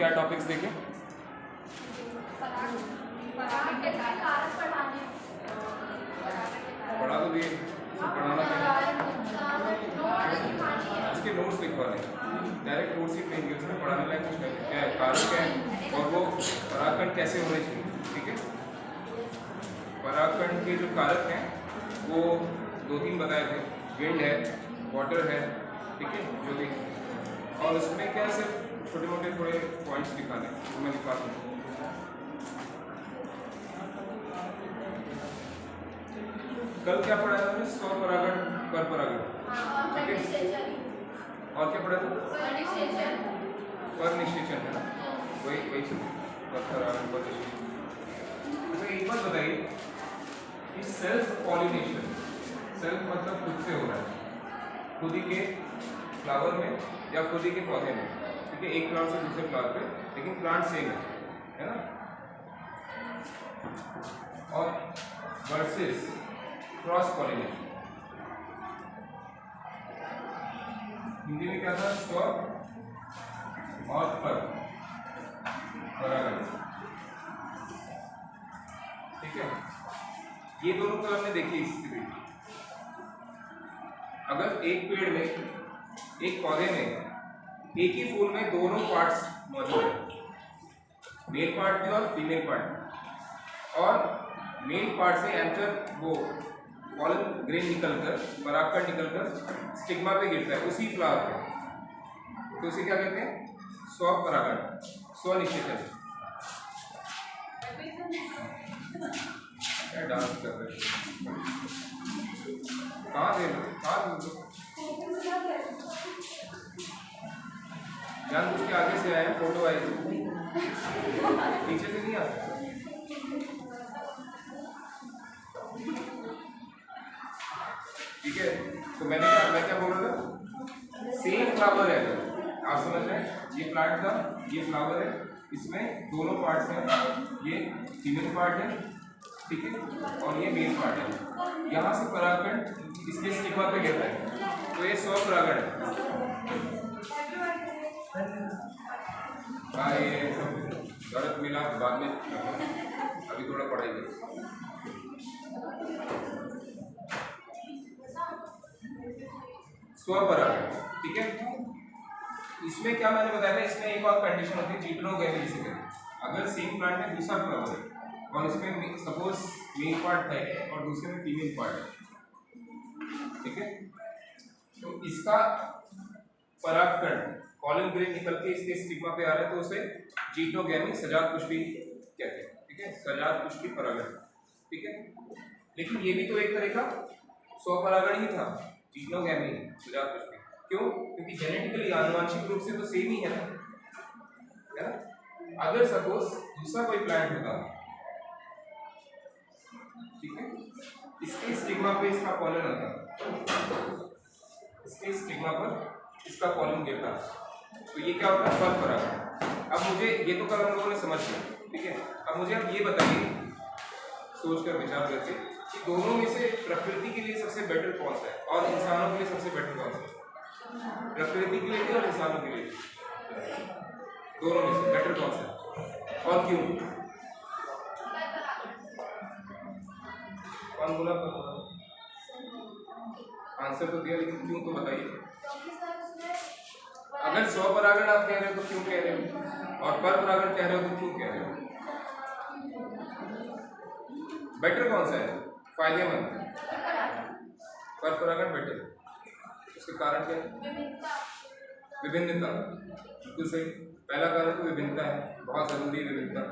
क्या टॉपिक्स देखें? पढ़ा तो दिए, पढ़ाना इसके नोट्स लिखवाने, डायरेक्ट नोट्स ही नहीं, उसमें पढ़ाने लायक कुछ नहीं क्या है, कारक है और वो परागकण कैसे होने चाहिए। ठीक है, परागकण के जो कारक हैं वो 2-3 बताए थे, विंड है, वाटर है, ठीक है, जो भी, और उसमें क्या सिर्फ छोटे मोटे थोड़े पॉइंट्स दिखाने, तो मैं दिखा दूँ। कल क्या पढ़ा था हमने? स्वपरागण, परपरागण, ठीक है, और क्या पढ़ा था? परनिषेचन है ना, वही चीज, परपरागण, परनिषेचन। अच्छा एक बात बताइए कि सेल्फ पॉलिनेशन, सेल्फ मतलब खुद से हो रहा है, खुद ही के फ्लावर में या खुद ही के पौधे में, ठीक है, एक प्लांट से दूसरे प्लांट पे, लेकिन प्लांट सेम है ना, और वर्सेस क्रॉस पॉलिनेशन, हिंदी में क्या था? स्व और पर परागण, ठीक है, ये दोनों कल हमने देखी स्थिति। अगर एक पेड़ में, एक पौधे में, एक ही फूल में दोनों पार्ट्स मौजूद है, मेल पार्ट भी और फीमेल पार्ट, और मेल पार्ट से एंथर वो पॉलन ग्रेन निकलकर, परागकण निकलकर स्टिग्मा पे गिरता है उसी फ्लावर पे, तो उसे क्या कहते हैं? स्वपरागण, स्वनिषेचन। क्या डांस कर रहे हैं? कहाँ दे दो जान कुछ के आगे से आए, फोटो आई पीछे से नहीं आ सकता। ठीक है, तो मैं क्या बोल रहा था? सेम फ्लावर है, आप समझ रहे हैं, ये प्लांट था, ये फ्लावर है, इसमें दोनों पार्ट्स हैं, ये फीमेल पार्ट है, ठीक है, और ये मेल पार्ट है, यहाँ से परागकण इसके स्टिग्मा पे गिरता है, तो ये स्वपरागण है। हाँ, ये गलत मिला बाद में, अभी थोड़ा पढ़ाई करो। स्वपरागण, ठीक है, इसमें क्या मैंने बताया था, इसमें एक और कंडीशन होती है, जीटोनोगेमी जिसे कहते हैं। अगर सेम प्लांट में दूसरा फ्लावर है और इसमें सपोज मेल पार्ट है और दूसरे में फीमेल पार्ट है, ठीक है, तो इसका परागकण पॉलन ग्रेन निकल के इसके स्टिग्मा पे आ रहा है, तो उसे जीटोनोगेमी, सजात पुष्टि कहते हैं, ठीक है, सजात पुष्टि परागण, ठीक है, लेकिन ये भी तो एक तरह का स्वपरागण ही था, जीटोनोगेमी, सजात पुष्टि। क्यों? क्योंकि जेनेटिकली आनुवंशिक रूप से तो सेम ही है ना। अगर सपोज दूसरा कोई प्लांट होता, ठीक है, इसके स्टिग्मा पे इसका पॉलन होता, इसके स्टिग्मा पर इसका पॉलन गिरता, तो ये क्या होता है? परपरागण। अब मुझे ये तो कल हम लोगों ने समझ लिया, ठीक है, अब मुझे आप ये बताइए सोचकर विचार करके कि दोनों में से प्रकृति के लिए सबसे बेटर कौन सा है और इंसानों के लिए सबसे बेटर कौन सा है? प्रकृति के लिए भी और इंसानों के लिए, दोनों में से बेटर कौन सा है और क्यों? कौन बोला? आंसर तो दिया, लेकिन क्यों तो बताइए। अगर स्वपरागण आप कह रहे हो तो क्यों कह रहे हो, और परपरागण कह रहे हो तो क्यों कह रहे हो? बेटर कौन सा है, फायदेमंद? परपरागण बेटर, उसका कारण क्या है? विभिन्नता, बिल्कुल सही, पहला कारण तो विभिन्नता है, बहुत जरूरी है विभिन्नता,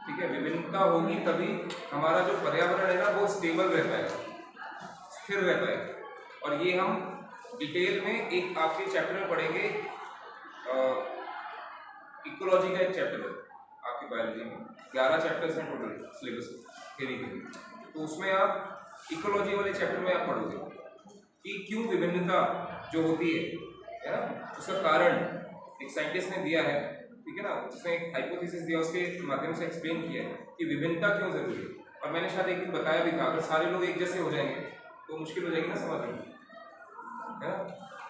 ठीक है, विभिन्नता होगी तभी हमारा जो पर्यावरण है ना वो स्टेबल रहता है, स्थिर रहता है, और ये हम डिटेल में एक आपके चैप्टर में पढ़ेंगे, इकोलॉजी का एक चैप्टर है आपकी बायोलॉजी में, 11 चैप्टर्स हैं टोटल सिलेबस थ्योरी के, तो उसमें आप इकोलॉजी वाले चैप्टर में आप पढ़ोगे कि क्यों विभिन्नता जो होती है ना, उसका कारण एक साइंटिस्ट ने दिया है, ठीक है ना, उसने एक हाइपोथेसिस दिया, उसके माध्यम से एक्सप्लेन किया कि विभिन्नता क्यों जरूरी है, और मैंने शायद एक दिन बताया भी था, अगर सारे लोग एक जैसे हो जाएंगे तो मुश्किल हो जाएगी ना समझ में, है ना।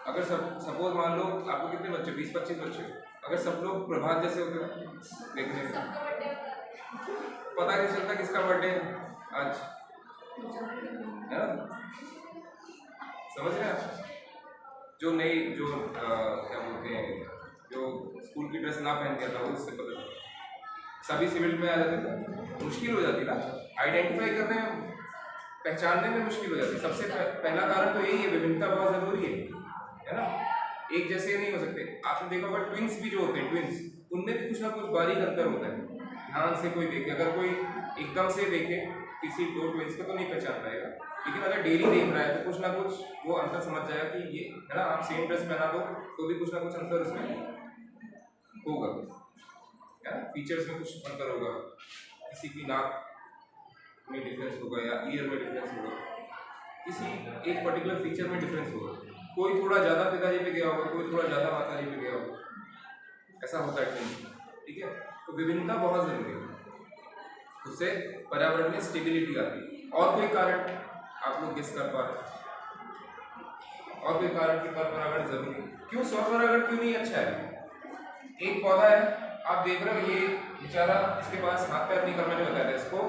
अगर सपोज मान लो आपको कितने बच्चे, 20-25 बच्चे, अगर सब लोग प्रभात जैसे होते ना देखने में, पता कैसे चलता किसका बर्थडे है आज, है ना? समझ रहे हैं आप? जो नई जो क्या बोलते हैं, जो स्कूल की ड्रेस ना पहन के आता वो उससे पता चलता। सभी सिविल में आ जाते थे, मुश्किल हो जाती ना आइडेंटिफाई करने में, पहचानने में मुश्किल हो जाती। सबसे पहला कारण तो यही है, विभिन्नता बहुत जरूरी है ना? एक जैसे नहीं हो सकते। आपने देखा होगा ट्विंस भी जो होते हैं, ट्विंस उनमें भी कुछ ना कुछ बारीक अंतर होता है। ध्यान से कोई देखे, अगर कोई एकदम से देखे किसी दो ट्विंस को तो नहीं पहचान पाएगा, लेकिन अगर डेली देख रहा है तो कुछ ना कुछ वो अंतर समझ जाएगा कि ये है ना। आप सेम ड्रेस पहना दो तो भी कुछ ना कुछ अंतर उसमें होगा, है ना? फीचर्स में कुछ अंतर होगा, किसी की नाक में डिफरेंस होगा या ईयर में डिफरेंस होगा, किसी एक पर्टिकुलर फीचर में डिफरेंस होगा। कोई थोड़ा ज़्यादा पिताजी पे गया होगा, कोई थोड़ा ज़्यादा माताजी पे गया होगा, ऐसा होता है कहीं, ठीक है? तो विभिन्नता बहुत ज़रूरी है, उससे पर्यावरण में स्टेबिलिटी आती है। और कोई कारण आप लोग गेस कर पा रहे हैं? और कोई कारण कि परागण जरूरी क्यों? स्वपरागण क्यों नहीं अच्छा है? एक पौधा है, आप देख रहे हो ये बेचारा, इसके पास हाथ पैर नहीं, मैंने बताया था इसको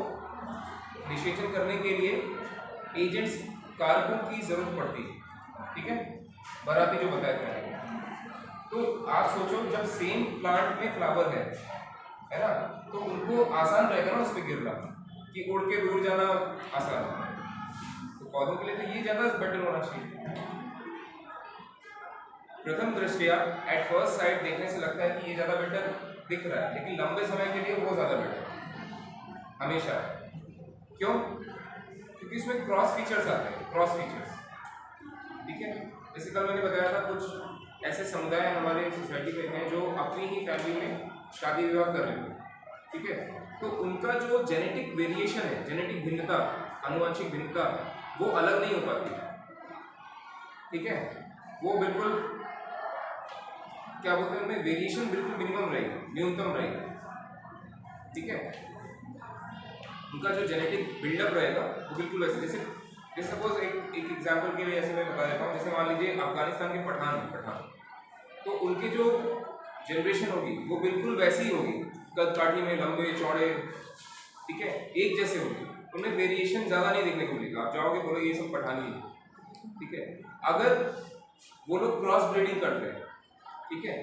निषेचन करने के लिए एजेंट्स कारकों की जरूरत पड़ती है, ठीक है? बराती जो बताया था मैंने। तो आप सोचो जब सेम प्लांट में फ्लावर है ना, तो उनको आसान रहेगा ना उस पर गिरना, कि उड़ के दूर जाना आसान है। तो पौधों के लिए तो ये ज्यादा बेटर होना चाहिए। प्रथम दृष्टया एट फर्स्ट साइट देखने से लगता है कि ये ज्यादा बेटर दिख रहा है, लेकिन लंबे समय के लिए वो ज्यादा बेटर हमेशा। क्यों? क्योंकि इसमें क्रॉस फीचर्स आते हैं, क्रॉस फीचर्स, ठीक है? जैसे कल मैंने बताया था कुछ ऐसे समुदाय हमारे सोसाइटी में हैं जो अपनी ही फैमिली में शादी विवाह कर रहे हैं, ठीक है? तो उनका जो जेनेटिक वेरिएशन है, जेनेटिक भिन्नता, आनुवंशिक भिन्नता, वो अलग नहीं हो पाती, ठीक है? वो बिल्कुल क्या बोलते हैं, उनमें वेरिएशन बिल्कुल मिनिमम रहेगी, न्यूनतम रहेगी, ठीक है? उनका जो जेनेटिक बिल्डअप रहेगा वो बिल्कुल वैसे, जैसे सपोज एक एग्जांपल के लिए ऐसे मैं बता देता हूँ। जैसे मान लीजिए अफगानिस्तान के पठान, तो उनकी जो जनरेशन होगी वो बिल्कुल वैसी ही होगी, कद काठी में लंबे चौड़े, ठीक है, एक जैसे होगी, उनमें वेरिएशन ज़्यादा नहीं देखने को मिलेगा। आप जाओगे बोलो ये सब पठानी है, ठीक है? अगर वो लोग क्रॉस ब्रीडिंग करते हैं, ठीक है,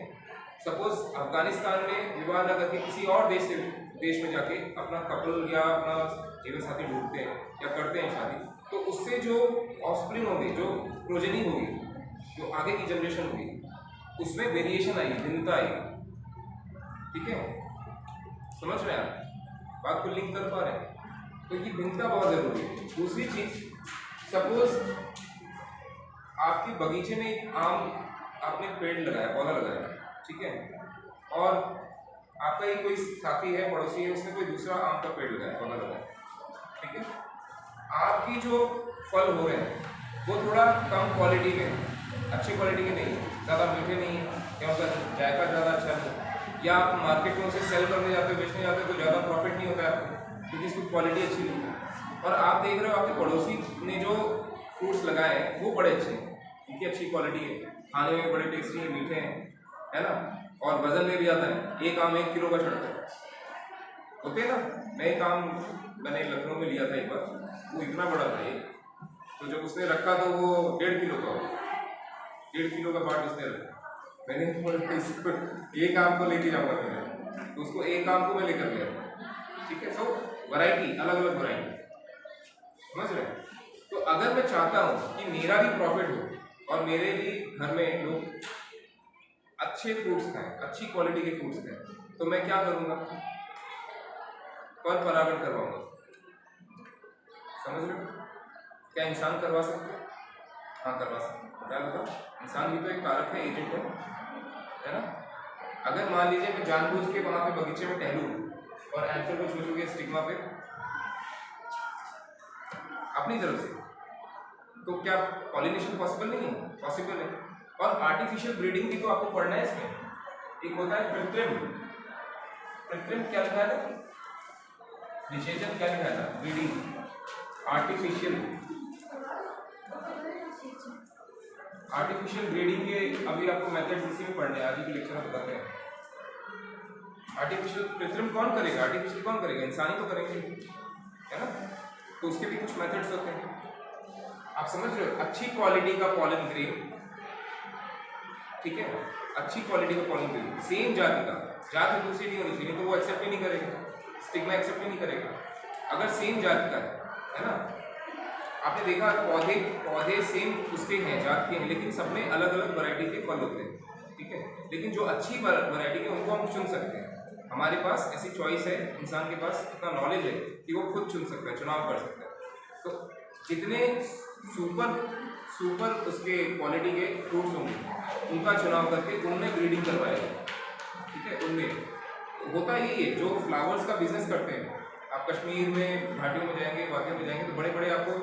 सपोज अफगानिस्तान में विवाह न करके किसी और देश में जाके अपना कपल या अपना जीवन साथी ढूंढते हैं या करते हैं शादी, तो उससे जो ऑफस्प्रिंग होगी, जो प्रोजेनी होगी, जो आगे की जनरेशन होगी, उसमें वेरिएशन आएगी, भिन्नता आएगी, ठीक है? समझ रहे हैं आप? बात को लिंक कर पा रहे हैं? तो ये भिन्नता बहुत जरूरी है। दूसरी चीज, सपोज आपके बगीचे में एक आम आपने पेड़ लगाया, पौधा लगाया, ठीक है, और आपका ही कोई साथी है, पड़ोसी है, उसने कोई दूसरा आम का पेड़ लगाया, पौधा लगाया, ठीक है? आपकी जो फल हो रहे हैं वो थोड़ा कम क्वालिटी के, अच्छी क्वालिटी के नहीं है, ज़्यादा मीठे नहीं है, या उनका जायका ज़्यादा अच्छा नहीं, या आप मार्केट में उसे सेल करने जाते हो, बेचने जाते हो, तो ज़्यादा प्रॉफिट नहीं होता है आपको, क्योंकि इसकी क्वालिटी अच्छी नहीं है। और आप देख रहे हो आपके पड़ोसी ने जो फ्रूट्स लगाए हैं वो बड़े अच्छे हैं, उनकी अच्छी क्वालिटी है, खाने में बड़े टेस्टी है, मीठे हैं, है ना? और वजन में भी आता है, एक आम 1 किलो का चढ़ता है, होते हैं ना? मैं एक आम मैंने लखनऊ में लिया था एक बार, वो इतना बड़ा था ये, तो जब उसने रखा तो वो 1.5 किलो का हो, 1.5 किलो का बाट उसने रखा। मैंने इसको एक आम को लेके जाऊँगा मैंने, तो उसको एक आम को मैं लेकर गया, ठीक है? सो वैरायटी, अलग अलग वैरायटी, समझ रहे हैं? तो अगर मैं चाहता हूँ कि मेरा भी प्रॉफिट हो और मेरे भी घर में लोग अच्छे फ्रूट्स खाएं, अच्छी क्वालिटी के फ्रूट्स खाएं, तो मैं क्या करूँगा? पर परागण करवाऊंगा। समझ रहे हो? क्या इंसान करवा सकते हैं? हाँ, करवा सकते हैं। क्या बताओ? इंसान भी तो एक कारक है, एजेंट है ना? अगर मान लीजिए मैं जानबूझ के वहाँ पे बगीचे में टहलूँ और एंकर को छू के स्टिग्मा पे अपनी तरफ से, तो क्या पॉलिनेशन पॉसिबल नहीं है? पॉसिबल है। और आर्टिफिशियल ब्रीडिंग भी तो आपको पढ़ना है इसमें। एक होता है कृत्रिम, कृत्रिम क्या लिखा है? निषेचन क्या लिखा था? ब्रीडिंग। आर्टिफिशियल, आर्टिफिशियल ब्रीडिंग के अभी आपको मेथड्स इसी में पढ़ने हैं, आज के लेक्चर में बताते हैं। आर्टिफिशियल कृत्रिम कौन करेगा, आर्टिफिशियल कौन करेगा, इंसान ही तो करेंगे, है ना। तो उसके भी कुछ मेथड्स होते हैं, आप समझ रहे हो। अच्छी क्वालिटी का पॉलन ग्रेन, ठीक है, अच्छी क्वालिटी का पॉलन ग्रेन, सेम जाति का, जाति दूसरी नहीं होनी चाहिए तो वो एक्सेप्ट ही नहीं करेगा, स्टिग्मा एक्सेप्ट ही नहीं करेगा। अगर सेम जाति का है ना, आपने देखा पौधे सेम उसके हैं, जात के हैं, लेकिन सब में अलग अलग वैरायटी के फल होते हैं, ठीक है। लेकिन जो अच्छी वैरायटी के उनको हम चुन सकते हैं, हमारे पास ऐसी चॉइस है, इंसान के पास इतना नॉलेज है कि वो खुद चुन सकता है, चुनाव कर सकता है। तो जितने सुपर उसके क्वालिटी के फ्रूट्स होंगे उनका चुनाव करके उनमें ब्रीडिंग करवाएगा, ठीक है। उनमें होता यही है, जो फ्लावर्स का बिजनेस करते हैं, आप कश्मीर में घाटियों में जाएंगे, वादियों में जाएंगे तो बड़े बड़े आपको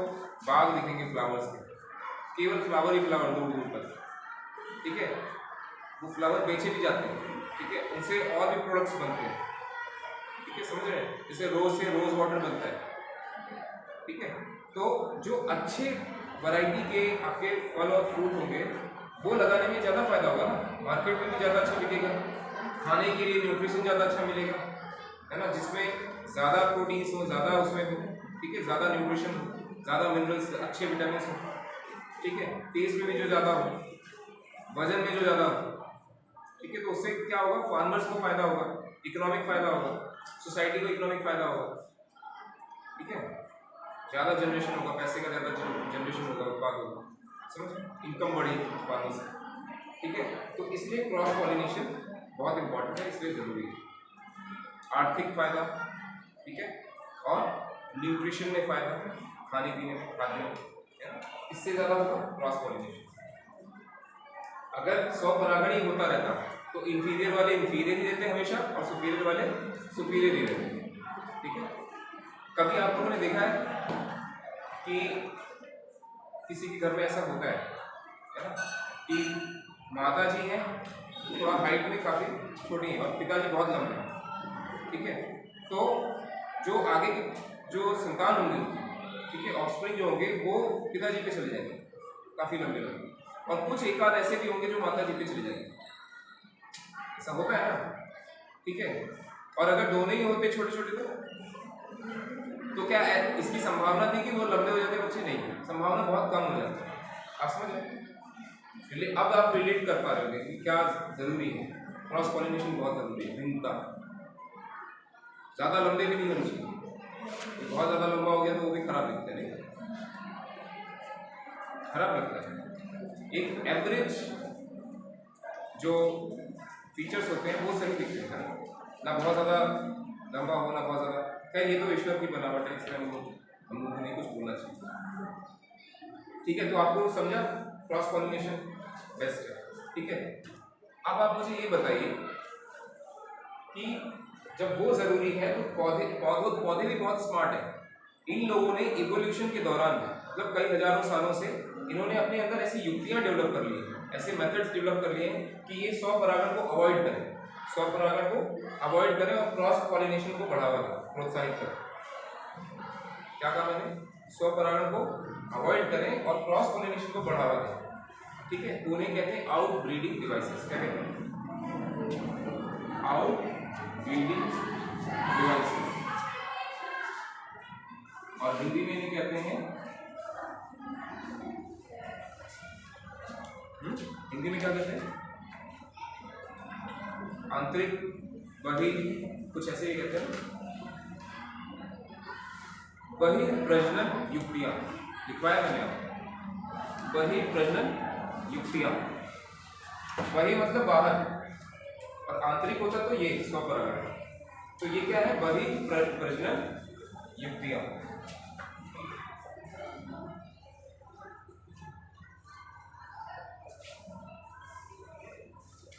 बाग दिखेंगे फ्लावर्स के, केवल फ्लावर ही फ्लावर दूर दूर तक, ठीक है। वो फ्लावर बेचे भी जाते हैं, ठीक है, उनसे और भी प्रोडक्ट्स बनते हैं, ठीक है, समझ रहे हैं। जैसे रोज से रोज वाटर बनता है, ठीक है। तो जो अच्छे वैरायटी के आपके फल और फ्रूट होंगे वो लगाने में ज़्यादा फायदा होगा ना, मार्केट में भी ज़्यादा अच्छा बिकेगा, खाने के लिए न्यूट्रिशन ज़्यादा अच्छा मिलेगा, है ना, जिसमें ज़्यादा प्रोटीन्स हो, ज़्यादा उसमें हो, ठीक है, ज़्यादा न्यूट्रिशन हो, ज़्यादा मिनरल्स, अच्छे विटामिन हो, ठीक है, टेस्ट में भी जो ज़्यादा हो, वजन में जो ज़्यादा हो, ठीक है। तो उससे क्या होगा, फार्मर्स को फायदा होगा, इकोनॉमिक फायदा होगा, सोसाइटी को इकोनॉमिक फायदा होगा, ठीक है, ज़्यादा जनरेशन होगा, पैसे का ज़्यादा जनरेशन होगा, उत्पाद होगा, समझ, इनकम बढ़ेगी उत्पादों से, ठीक है। तो इसलिए क्रॉस पॉलिनेशन बहुत इंपॉर्टेंट है, इसलिए ज़रूरी है। आर्थिक फायदा, ठीक है, और न्यूट्रिशन में फायदा, खाने पीने में, खाने में, है ना, इससे ज़्यादा होगा क्रॉस पॉलिनेशन। अगर स्वपरागण ही होता रहता तो इंफीरियर वाले इंफीरियर ही रहते हमेशा और सुपीरियर वाले सुपीरियर ही रहते, ठीक है। कभी आप लोगों ने देखा है कि किसी के घर में ऐसा होता है ना, कि माता जी हैं थोड़ा हाइट में काफ़ी छोटी हैं और पिताजी बहुत लंबे हैं, ठीक है। तो जो आगे जो संतान होंगे, ठीक है, ऑफस्प्रिंग जो होंगे वो पिताजी पे चले जाएंगे, काफ़ी लंबे लंबे, और कुछ एक आध ऐसे भी होंगे जो माता जी पे चले जाएंगे, ऐसा होता है ना, ठीक है। और अगर दोनों ही होते छोटे छोटे तो क्या इसकी संभावना थी कि वो लंबे हो जाते बच्चे? नहीं, संभावना बहुत कम हो जाती है, आप समझ रहे। अब आप रिलेट कर पा रहे होंगे कि क्या जरूरी है, क्रॉस पॉलिनेशन बहुत जरूरी है, भिन्नता। ज़्यादा लंबे भी नहीं होने चाहिए, बहुत ज़्यादा लंबा हो गया तो वो भी खराब लगता है, नहीं खराब लगता है। एक एवरेज जो फीचर्स होते हैं वो सही दिखते हैं, ना बहुत ज़्यादा लंबा हो ना बहुत ज़्यादा, खैर ये तो ईश्वर की बनावट है, इसमें हम लोगों को नहीं कुछ बोलना चाहिए, ठीक है। तो आपको समझा क्रॉस पॉलिनेशन बेस्ट है, ठीक है। अब आप मुझे ये बताइए कि जब वो ज़रूरी है तो पौधे भी बहुत स्मार्ट हैं। इन लोगों ने इवोल्यूशन के दौरान मतलब कई हजारों सालों से इन्होंने अपने अंदर ऐसी युक्तियाँ डेवलप कर ली हैं, ऐसे मेथड्स डेवलप कर लिए हैं कि ये स्वपरागण को अवॉइड करें, स्वपरागण को अवॉइड करें और क्रॉस पॉलिनेशन को बढ़ावा दें, प्रोत्साहित करें। क्या कहा मैंने? स्वपरागण को अवॉइड करें और क्रॉस पॉलिनेशन को बढ़ावा दें, ठीक है। उन्हें कहते हैं आउट ब्रीडिंग डिवाइसेस। क्या कहते हैं? आउट ब्रीडिंग डिवाइसेस, और हिंदी में इन्हें कहते हैं हिंदी में क्या कहते हैं? आंतरिक बहिर, कुछ ऐसे ही कहते हैं, बहिर्प्रजनन युक्तियां। लिखवाया मैंने आपको, बहिर्प्रजनन युक्तियां। बहिर मतलब बाहर और आंतरिक होता तो ये स्वपरागण, तो ये क्या है? बहिर्प्रजनन युक्तियां।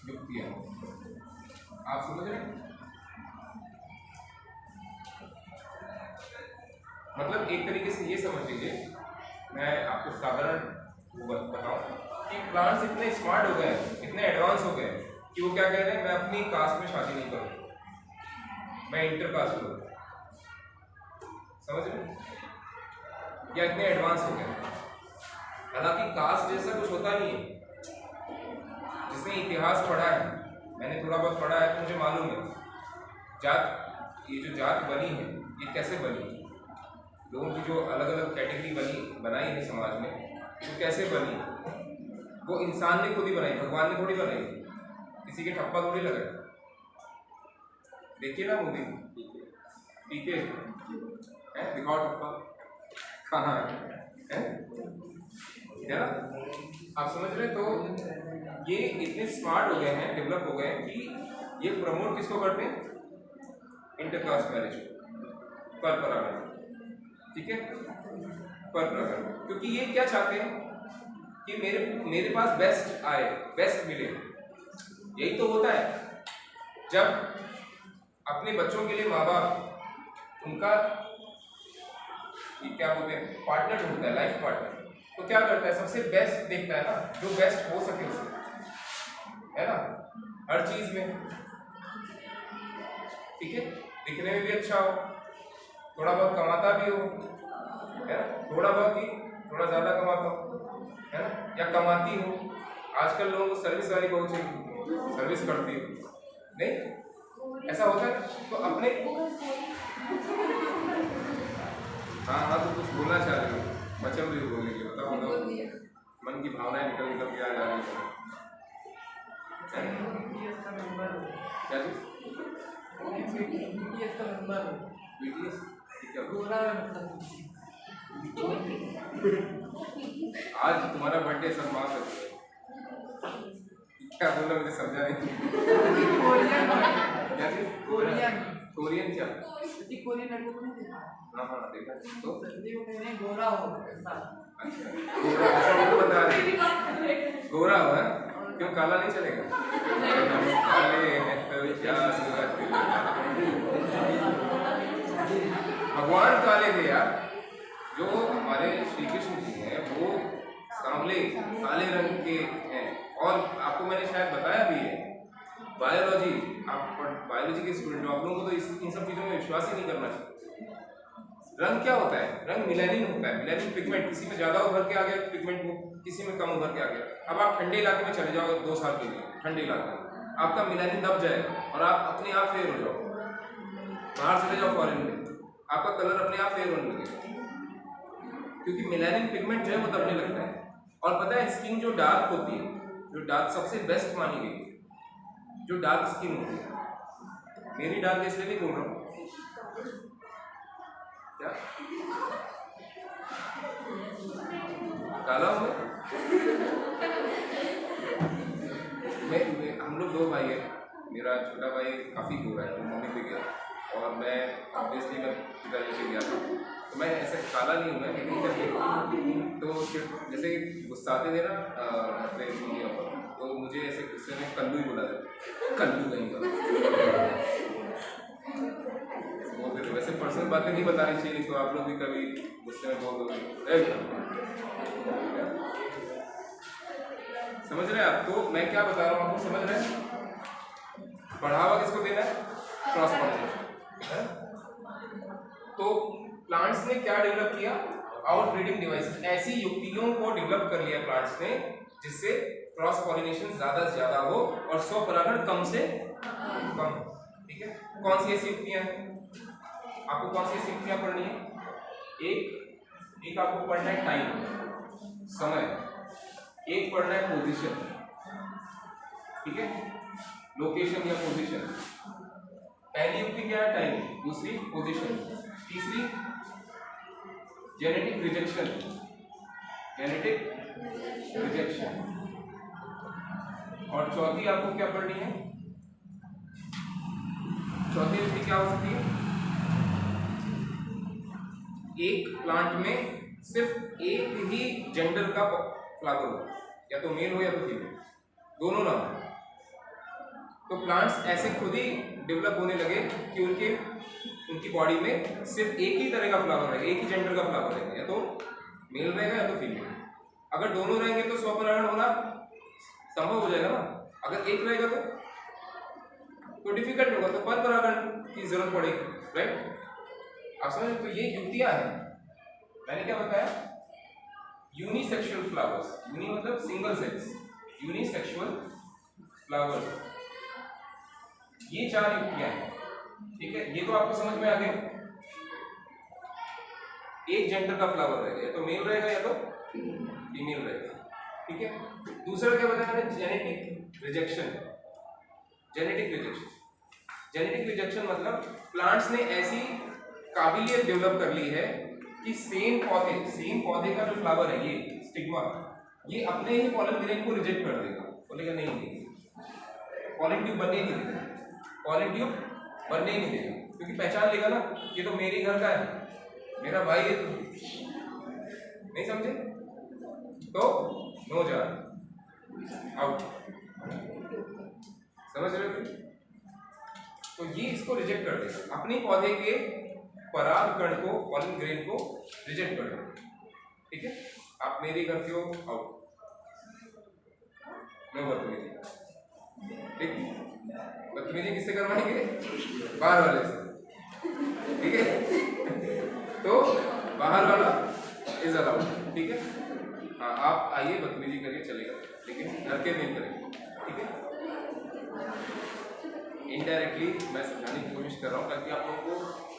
युक्तियां आप समझ रहे हैं? मतलब एक तरीके से ये समझ लीजिए, मैं आपको साधारण बताऊं कि प्लांट्स इतने स्मार्ट हो गए, इतने एडवांस हो गए कि वो क्या कह रहे हैं, मैं अपनी कास्ट में शादी नहीं करूँ, मैं इंटर कास्ट करूँ। समझ रहे? या इतने एडवांस हो गए। हालांकि कास्ट जैसा कुछ होता नहीं है। जिसने इतिहास पढ़ा है, मैंने थोड़ा बहुत पढ़ा है तो मुझे मालूम है जात, ये जो जात बनी है ये कैसे बनी, लोगों की जो अलग अलग कैटेगरी बनाई है समाज में, वो कैसे बनी, वो इंसान ने खुद ही बनाई, भगवान ने थोड़ी बनाई, किसी के ठप्पा थोड़ी लगाए। देखिए ना मूवी पीके है, दिखाओ ठप्पा कहाँ है ना, आप समझ रहे। तो ये इतने स्मार्ट हो गए हैं, डेवलप हो गए हैं कि ये प्रमोट किसको करते हैं, इंटरकास्ट मैरिज पर परागण, ठीक है, पर परागण, क्योंकि ये क्या चाहते हैं कि मेरे पास बेस्ट आए, बेस्ट मिले। यही तो होता है जब अपने बच्चों के लिए माँ बाप उनका क्या बोलते हैं पार्टनर ढूंढता है, लाइफ पार्टनर, तो क्या करता है, सबसे बेस्ट देखता है ना, जो बेस्ट हो सके उसे, है ना, हर चीज में, ठीक है, दिखने में भी अच्छा हो, थोड़ा बहुत कमाता भी हो, है ना, थोड़ा बहुत ही, थोड़ा ज्यादा कमाता हो, है ना, या कमाती हो। आजकल लोगों को सर्विस वाली बहुत चाहिए, सर्विस करती हो, नहीं ऐसा होता है। तो अपने हाँ तो कुछ बोलना चाह रहे हो, बचन भी बोलने के, बताओ बताओ, मन की भावनाएं निकल निकल के आ जा रही है। क्या चीज? BTS का मेंबर, BTS क्या गोरा है मतलब। आज तुम्हारा बर्थडे सब माफ है, क्या बोला मुझे समझा नहीं। कोरियन क्या चीज? कोरियन, कोरियन क्या? कोरियन लड़कों को नहीं देखा? हाँ देखा तो मैंने गोरा हो ऐसा। अच्छा गोरा, ऐसा वो बता रहे गोरा हो है, क्यों काला नहीं चलेगा? काले हैं तो क्या भगवान काले थे यार, जो हमारे श्री कृष्ण जी हैं वो सांवले काले रंग के हैं। और आपको मैंने शायद बताया भी है, बायोलॉजी, आप बायोलॉजी के स्टूडेंट हो, आप लोगों को तो इन सब चीज़ों में विश्वास ही नहीं करना चाहिए। रंग क्या होता है? रंग मिलेनिन होता है, मिलेनिन पिगमेंट, किसी में ज़्यादा उभर के आ गया पिगमेंट, वो किसी में कम उभर के आ गया। अब आप ठंडे इलाके में चले जाओ 2 साल के लिए, ठंडे इलाके में आपका मिलेनिन दब जाएगा और आप अपने आप फेयर हो जाओ। बाहर चले जाओ फॉरेन में, आपका कलर अपने आप फेयर होने लगेगा, क्योंकि मिलेनिन पिगमेंट जो है वो दबने लगता है। और पता है स्किन जो डार्क होती है, जो डार्क सबसे बेस्ट मानी गई, जो डार्क स्किन होती है, मेरी डार्क इसलिए नहीं बोल रहा हूँ, क्या काला हूँ मैं हम लोग 2 भाई हैं, मेरा छोटा भाई काफ़ी गोरा है, वो मम्मी पे गया, और मैं ऑब्वियसली मैं पिताजी से गया था, तो मैं ऐसे काला नहीं हूँ मैं, लेकिन करके तो जैसे गुस्साते थे ना अपने मम्मी पापा, तो मुझे ऐसे गुस्से में कल्लू ही बोला था, कल्लू कहीं का बोलते थे। वैसे पर्सनल बातें नहीं बतानी चाहिए, तो आप लोग भी कभी गुस्से में बोल दोगे, समझ रहे हैं आप? तो मैं क्या बता रहा हूँ आपको, समझ रहे हैं? बढ़ावा किसको देना है? Cross pollination. तो प्लांट्स ने क्या डेवलप किया? आउटब्रीडिंग डिवाइस, ऐसी युक्तियों को डेवलप कर लिया प्लांट्स ने जिससे क्रॉस पॉलिनेशन ज्यादा से ज्यादा हो और स्वपरागण कम से कम, ठीक है। कौन सी ऐसी युक्तियां हैं? आपको कौन सी ऐसी युक्तियां पढ़नी है? एक आपको पढ़ना है टाइम, समय, एक पढ़ना है पोजीशन, ठीक है, लोकेशन या पोजीशन। पहली युक्ति क्या है? टाइम, दूसरी पोजीशन, तीसरी जेनेटिक रिजेक्शन, जेनेटिक रिजेक्शन, और चौथी आपको क्या पढ़नी है? चौथी युक्ति क्या हो सकती है? एक प्लांट में सिर्फ एक ही जेंडर का फ्लावर हो, या तो मेल हो या तो फीमेल, दोनों ना हो। तो प्लांट्स ऐसे खुद ही डेवलप होने लगे कि उनकी बॉडी में सिर्फ एक ही तरह का फ्लावर रहेगा, एक ही जेंडर का फ्लावर रहेगा, या तो मेल रहेगा या तो फीमेल। अगर दोनों रहेंगे तो स्वपरागण होना संभव हो जाएगा ना। अगर एक रहेगा तो डिफिकल्ट होगा, तो परपरागण की जरूरत पड़ेगी, राइट? आप समझ? तो ये युक्तियां हैं। मैंने क्या बताया? यूनिसेक्सुअल फ्लावर्स, यूनि मतलब सिंगल सेक्स, यूनिसेक्सुअल फ्लावर्स, ये 4 युक्तियां हैं। ठीक है, ये तो आपको समझ में आ गया। एक जेंडर का फ्लावर रहेगा, या तो मेल रहेगा या तो फीमेल रहेगा। ठीक है, दूसरा क्या बताया मैंने, genetic rejection. Genetic rejection, genetic rejection मतलब प्लांट्स ने ऐसी काबिलियत डेवलप कर ली है कि सेम पौधे का जो फ्लावर है, ये स्टिग्मा, ये अपने ही पॉलन ग्रेन को रिजेक्ट कर देगा, बोलेगा नहीं, पॉलन ट्यूब बनने ही नहीं देगा, पॉलन ट्यूब बनने ही नहीं देगा, क्योंकि पहचान लेगा ना, ये तो मेरे घर का है, मेरा भाई है, नहीं समझे, तो नो जान, आउट। समझ रहे हो? तो ये इसको रिजेक्ट कर देगा, अपने पौधे के पराग कण को, पॉलन ग्रेन को रिजेक्ट कर देगा। ठीक है, आप मेरी करते हो, आउट, नो बदतमीजी। ठीक, बदतमीजी किससे करवाएंगे? बाहर वाले से। ठीक है, तो बाहर वाला इज अलाउड। ठीक है, हाँ आप आइए, बदतमीजी करिए, चलेगा, लेकिन घर के नहीं करेंगे। ठीक है, इनडायरेक्टली मैं समझाने की कोशिश कर रहा हूँ ताकि आप लोगों को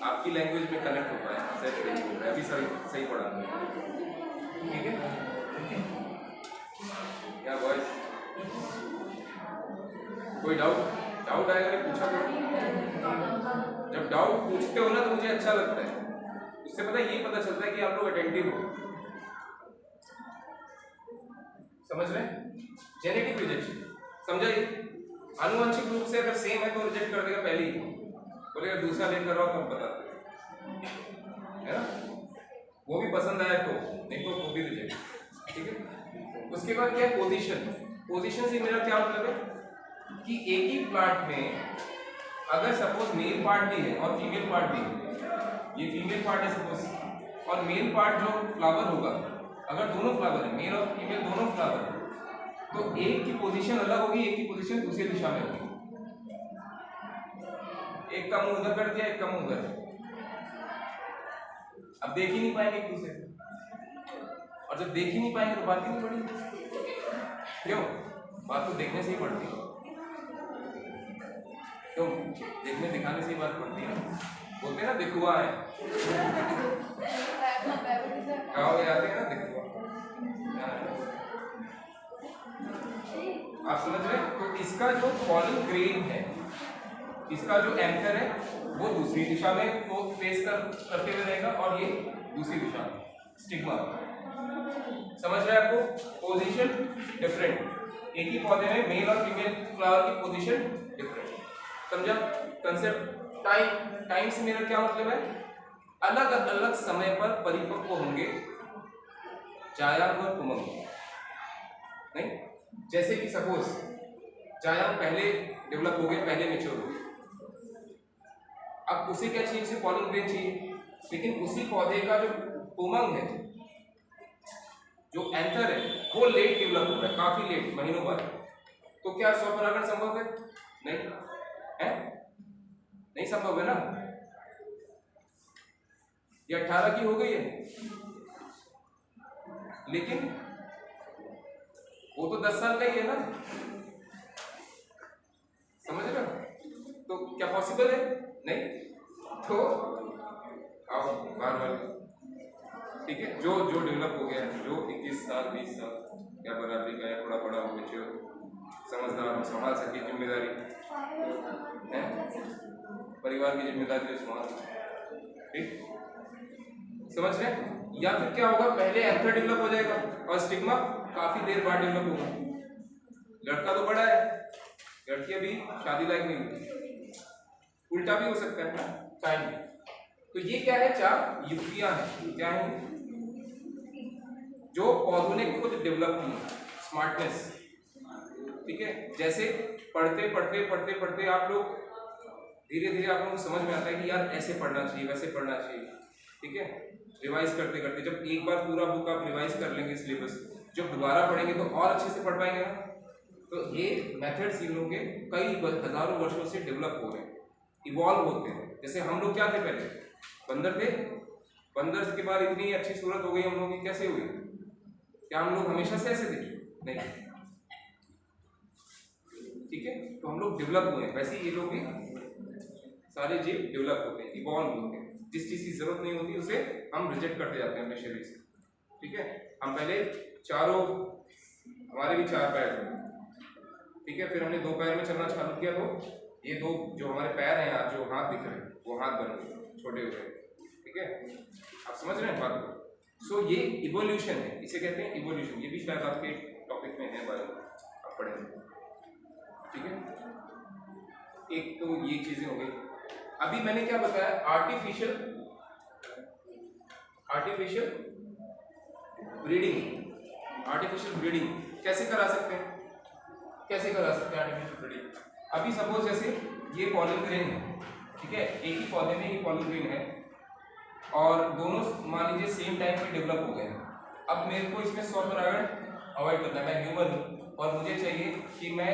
आपकी लैंग्वेज में कनेक्ट हो पाए। मैं भी सही पढ़ा। ठीक है, क्या बॉयज, कोई डाउट आएगा तो पूछा करो। जब डाउट पूछते हो ना तो मुझे अच्छा लगता है, उससे ये पता चलता है कि आप लोग अटेंटिव हो। समझ रहे हैं? जेनेटिक रिजेक्शन समझाइए, आनुवंशिक रूप से अगर सेम है तो रिजेक्ट कर देगा पहले ही, बोलेगा दूसरा लेकर आओ तब बता, है ना, वो भी पसंद आया तो, नहीं तो वो भी रिजेक्ट। ठीक है, उसके बाद क्या है, पोजीशन से मेरा क्या मतलब है कि एक ही प्लांट में अगर सपोज मेल पार्ट भी है और फीमेल पार्ट भी है, ये फीमेल पार्ट है सपोज, और मेल पार्ट जो फ्लावर होगा, अगर दोनों फ्लावर है, मेल और फीमेल दोनों फ्लावर है, तो एक की पोजीशन अलग होगी, एक की पोजीशन दूसरी दिशा में होगी। एक का मुंह उधर कर दिया, एक का मुंह उधर, अब देख ही नहीं पाएंगे एक दूसरे को, और जब देख ही नहीं पाएंगे तो बात ही नहीं पड़ेगी। क्यों? बात तो देखने से ही पड़ती है, क्यों? देखने दिखाने से ही बात पड़ती है। बोलते हैं ना दिखुआ है, गाँव में आते हैं ना दिखुआ, आप समझ रहे हैं? तो इसका जो पॉलन ग्रेन है, इसका जो एंकर है, वो दूसरी दिशा में वो फेस करते हुए रहेगा, और ये दूसरी दिशा में स्टिग्मा। समझ रहे हैं आपको? पोजीशन डिफरेंट, एक ही पौधे में मेल और फीमेल फ्लावर की पोजीशन डिफरेंट। समझा कंसेप्ट? टाइम से मेरा क्या मतलब है, अलग अलग समय पर परिपक्व होंगे जायांग और पुमंग। नहीं, जैसे कि सपोज जायांग पहले डेवलप हो गए, पहले मेच्योर हो गए, अब उसे क्या चाहिए, उसे पॉलन ग्रेन चाहिए, लेकिन उसी पौधे का जो पुमंग है, जो एंथर है, वो लेट डेवलप हो रहा है, काफी लेट, महीनों बाद। तो क्या स्वपरागण संभव है? नहीं है, नहीं संभव है ना। ये 18 की हो गई है, लेकिन वो तो 10 साल का ही है ना। समझ रहे हो? तो क्या पॉसिबल है? नहीं। तो आओ बार बार, ठीक है, जो डेवलप हो गया, जो 21 साल 20 साल या बराबरी का, या थोड़ा बड़ा हो, मेच्योर, समझदार, संभाल सके, जिम्मेदारी है, परिवार की जिम्मेदारी जो संभाल, ठीक, समझ रहे हैं? या फिर क्या होगा, पहले एंथर डेवलप हो जाएगा और स्टिग्मा काफी देर बाद डेवलप होगा। लड़का तो बड़ा है, लड़की अभी शादी लायक नहीं हुई, उल्टा भी हो सकता है ना टाइम। तो ये क्या है, 4 युक्तियां हैं। क्या है? जो पौधों ने खुद डेवलप की स्मार्टनेस। ठीक है, जैसे पढ़ते पढ़ते पढ़ते पढ़ते आप लोग धीरे धीरे आप लोगों को समझ में आता है कि यार ऐसे पढ़ना चाहिए, वैसे पढ़ना चाहिए। ठीक है, रिवाइज करते करते जब एक बार पूरा बुक आप रिवाइज कर लेंगे सिलेबस, जब दोबारा पढ़ेंगे तो और अच्छे से पढ़ पाएंगे ना। तो ये मेथड्स इन लोगों के कई हजारों वर्षों से डेवलप हो रहे हैं, इवॉल्व होते हैं। जैसे हम लोग क्या थे पहले, बंदर थे, बंदर के बाद इतनी अच्छी सूरत हो गई हम लोगों की, कैसे हुई? क्या हम लोग हमेशा से ऐसे थे? नहीं। ठीक है, तो हम लोग डेवलप हुए, वैसे ये लोग भी। सारे जीव डेवलप होते हैं, इवॉल्व होते हैं। जिस चीज की जरूरत नहीं होती उसे हम रिजेक्ट करते जाते हैं अपने शरीर से, ठीक है। हम पहले चारों, हमारे भी 4 पैर थे, ठीक है, फिर हमने 2 पैर में चलना चालू किया, तो ये 2 जो हमारे पैर हैं यार, जो हाथ दिख रहे हैं वो हाथ बन गए, छोटे हो गए, ठीक है। आप समझ रहे हैं बात को? सो ये इवोल्यूशन है, इसे कहते हैं इवोल्यूशन। ये भी शायद आपके टॉपिक में है, बारे में आप पढ़ेंगे, ठीक है। एक तो ये चीजें हो गई। अभी मैंने क्या बताया, आर्टिफिशियल ब्रीडिंग कैसे करा सकते हैं, आर्टिफिशियल ब्रीडिंग? अभी सपोज जैसे ये पॉलन ग्रेन है, ठीक है, एक ही पौधे में ये पॉलन ग्रेन है और दोनों मान लीजिए सेम टाइम पे डेवलप हो गए हैं। अब मेरे को इसमें स्वपरागण अवॉइड करना है, मैं ह्यूमन हूँ और मुझे चाहिए कि मैं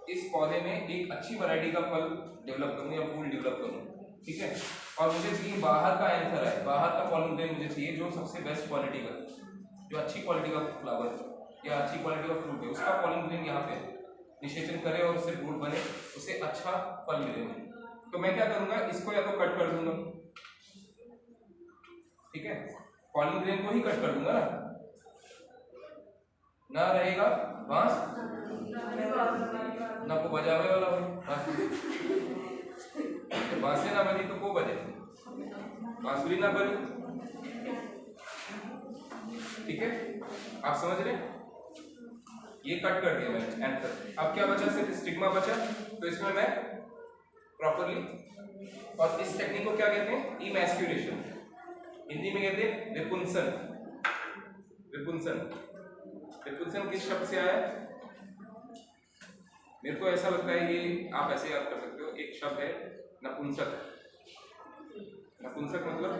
इस पौधे में एक अच्छी वैरायटी का फल डेवलप करूँ या फूल डेवलप करूँ, ठीक है। और मुझे चाहिए बाहर का एंथर है, बाहर का पॉलन ग्रेन मुझे चाहिए जो सबसे बेस्ट क्वालिटी का, जो अच्छी क्वालिटी का फ्लावर या अच्छी क्वालिटी का फ्रूट है, उसका पॉलन ग्रेन यहाँ पे निषेचन करे और उससे फ्रूट बने, उसे अच्छा फल मिले मुझे। तो मैं क्या करूँगा, इसको या तो कट कर दूंगा, ठीक है, पॉलन ग्रेन को ही कट कर दूंगा ना रहेगा बांस ना को बजावे वाला हो, बांसे ना बजी तो को बजे, बांसुरी ना बजी, ठीक है। आप समझ रहे हैं? ये कट कर दिया मैंने एंथर। अब क्या बचा, सिर्फ स्टिग्मा बचा, तो इसमें मैं प्रॉपरली, और इस टेक्निक को क्या कहते हैं, इमैस्कुलेशन, हिंदी में कहते हैं विपुंसन। विपुंसन किस शब्द से आया? मेरे को ऐसा लगता है ये आप ऐसे याद कर सकते हो, एक शब्द है नपुंसक। नपुंसक मतलब,